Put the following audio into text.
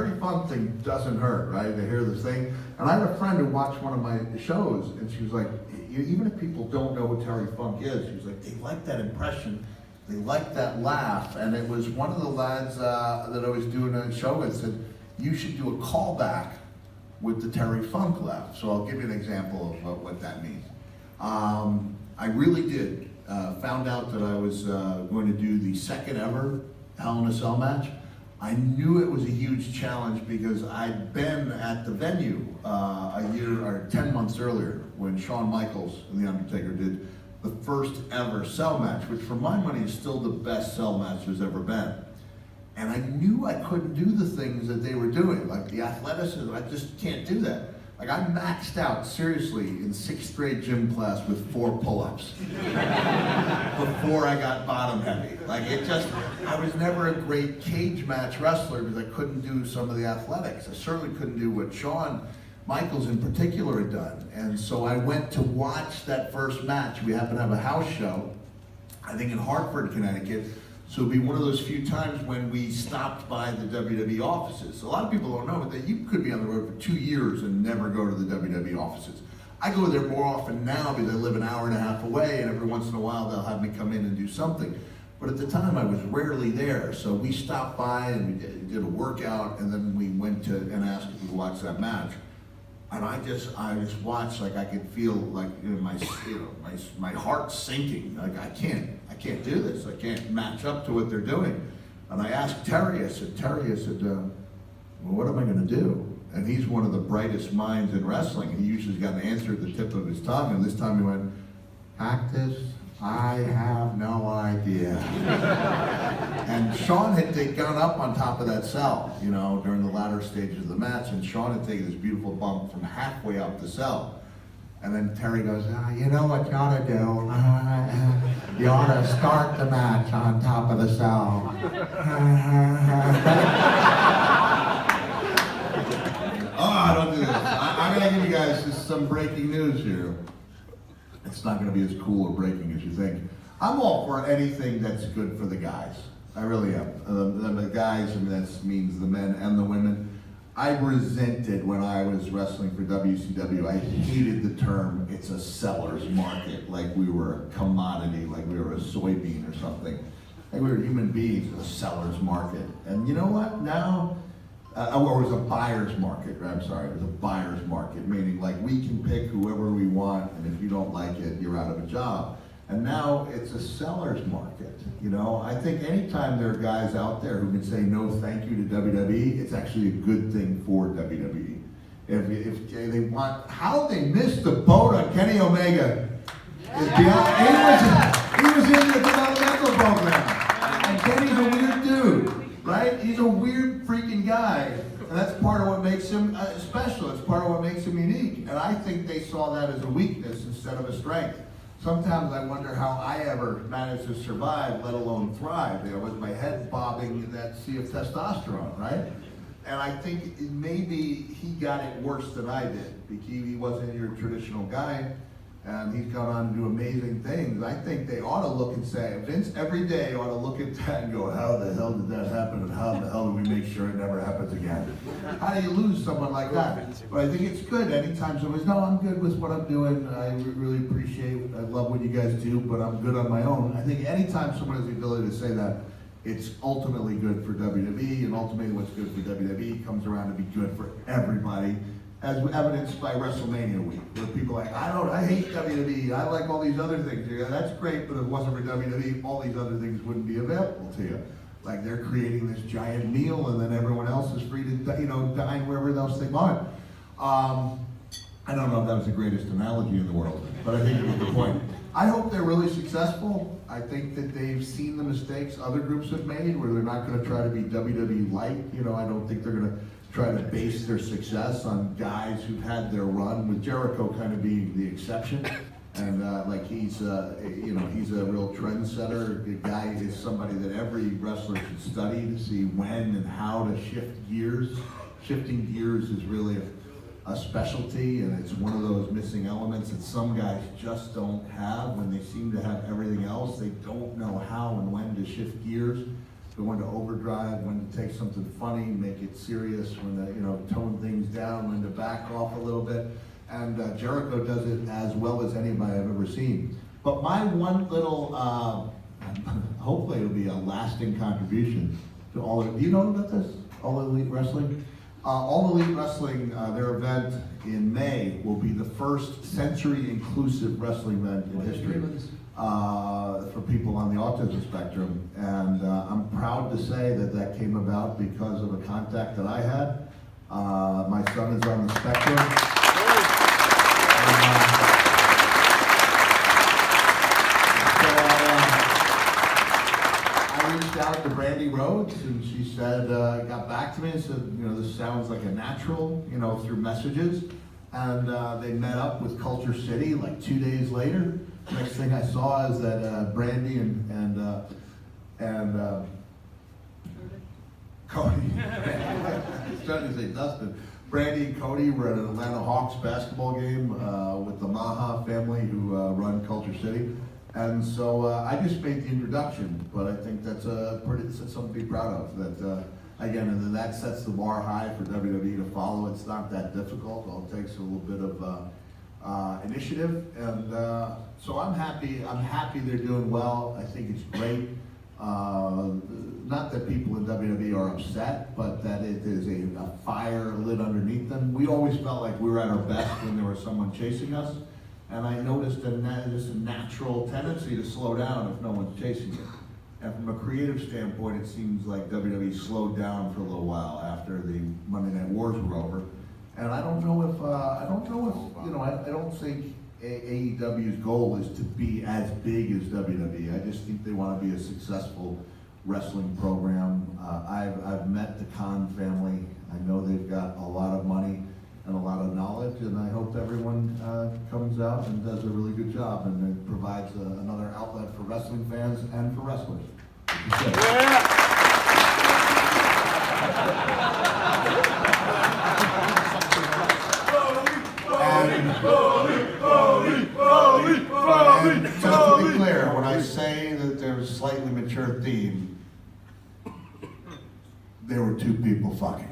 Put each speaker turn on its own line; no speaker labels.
Terry Funk thing doesn't hurt, right? They hear this thing. And I had a friend who watched one of my shows, and she was like, even if people don't know who Terry Funk is, she was like, they like that impression, they like that laugh. And it was one of the lads that I was doing a show with said, you should do a callback with the Terry Funk laugh. So I'll give you an example of what that means. I really did. Found out that I was going to do the second ever Hell in a Cell match. I knew it was a huge challenge because I'd been at the venue a year or 10 months earlier when Shawn Michaels and The Undertaker did the first ever cell match, which for my money is still the best cell match there's ever been. And I knew I couldn't do the things that they were doing, like the athleticism. I just can't do that. Like I maxed out, seriously, in 6th grade gym class with 4 pull-ups before I got bottom heavy. Like I was never a great cage match wrestler because I couldn't do some of the athletics. I certainly couldn't do what Shawn Michaels in particular had done. And so I went to watch that first match. We happened to have a house show, I think in Hartford, Connecticut. So it'd be one of those few times when we stopped by the WWE offices. A lot of people don't know that you could be on the road for 2 years and never go to the WWE offices. I go there more often now because I live an hour and a half away, and every once in a while they'll have me come in and do something. But at the time I was rarely there, so we stopped by and we did a workout, and then we went to and asked if we could watch that match. And I just watched, like I could feel like my heart sinking. Like I can't do this. I can't match up to what they're doing. And I asked Terry. I said, well, what am I going to do? And he's one of the brightest minds in wrestling. And he usually got an answer at the tip of his tongue. And this time he went, Cactus, I have no idea. And Shawn had gone up on top of that cell, during the latter stages of the match, and Shawn had taken this beautiful bump from halfway up the cell. And then Terry goes, you know what you ought to do? You ought to start the match on top of the cell. Oh, don't do this. I'm going to give you guys just some breaking news here. It's not going to be as cool or breaking as you think. I'm all for anything that's good for the guys. I really am. The guys, and that means the men and the women. I resented when I was wrestling for WCW. I hated the term, it's a seller's market, like we were a commodity, like we were a soybean or something. Like we were human beings in a seller's market. And you know what? Now, or it was a buyer's market, I'm sorry, it was a buyer's market, meaning like we can pick whoever we want, and if you don't like it, you're out of a job. And now it's a seller's market, I think anytime there are guys out there who can say no thank you to WWE, it's actually a good thing for WWE. If they want, how they missed the boat on Kenny Omega is beyond, he was in the developmental program. And Kenny's a weird dude, right? He's a weird freaking guy. And that's part of what makes him special. It's part of what makes him unique. And I think they saw that as a weakness instead of a strength. Sometimes I wonder how I ever managed to survive, let alone thrive, with my head bobbing in that sea of testosterone, right? And I think maybe he got it worse than I did, because he wasn't your traditional guy, and he's gone on to do amazing things. I think they ought to look and say, Vince every day ought to look at that and go, how the hell did that happen, and how the hell do we make sure it never happens again? How do you lose someone like that? But I think it's good anytime somebody's, no, I'm good with what I'm doing, I really appreciate it, I love what you guys do, but I'm good on my own. I think anytime someone has the ability to say that, it's ultimately good for WWE, and ultimately what's good for WWE comes around to be good for everybody, as evidenced by WrestleMania week, where people are like, I hate WWE, I like all these other things. You go, that's great, but if it wasn't for WWE, all these other things wouldn't be available to you. Like they're creating this giant meal, and then everyone else is free to, dine wherever else they want. I don't know if that was the greatest analogy in the world, but I think it was the point. I hope they're really successful. I think that they've seen the mistakes other groups have made, where they're not going to try to be WWE light. I don't think they're going to try to base their success on guys who've had their run, with Jericho kind of being the exception. And he's a real trendsetter. The guy is somebody that every wrestler should study to see when and how to shift gears. Shifting gears is really a specialty, and it's one of those missing elements that some guys just don't have when they seem to have everything else. They don't know how and when to shift gears. go into overdrive, when to take something funny, make it serious, when to, tone things down, when to back off a little bit. And Jericho does it as well as anybody I've ever seen. But my one little, hopefully it'll be a lasting contribution to all of, do you know about this? All Elite Wrestling? All Elite Wrestling, their event in May will be the first sensory-inclusive wrestling event in history for people on the autism spectrum. And I'm proud to say that that came about because of a contact that I had. My son is on the spectrum. I reached out to Brandy Rhodes, and she said, got back to me and said, this sounds like a natural, through messages. And they met up with Culture City like 2 days later. Next thing I saw is that Brandy and Cody, I was trying to say Dustin, Brandy and Cody were at an Atlanta Hawks basketball game with the Maha family who run Culture City. And so I just made the introduction, but I think that's something to be proud of. That again, and then that sets the bar high for WWE to follow. It's not that difficult. All it takes a little bit of initiative, and so I'm happy. I'm happy they're doing well. I think it's great. Not that people in WWE are upset, but that it is a fire lit underneath them. We always felt like we were at our best when there was someone chasing us. And I noticed just a natural tendency to slow down if no one's chasing you. And from a creative standpoint, it seems like WWE slowed down for a little while after the Monday Night Wars were over. And I don't know if I don't think AEW's goal is to be as big as WWE. I just think they want to be a successful wrestling program. I've met the Khan family. I know they've got a lot of money and a lot of knowledge, and I hope everyone comes out and does a really good job, and it provides another outlet for wrestling fans and for wrestlers. Yeah. And just to be clear, when I say that there's a slightly mature theme, there were two people fucking.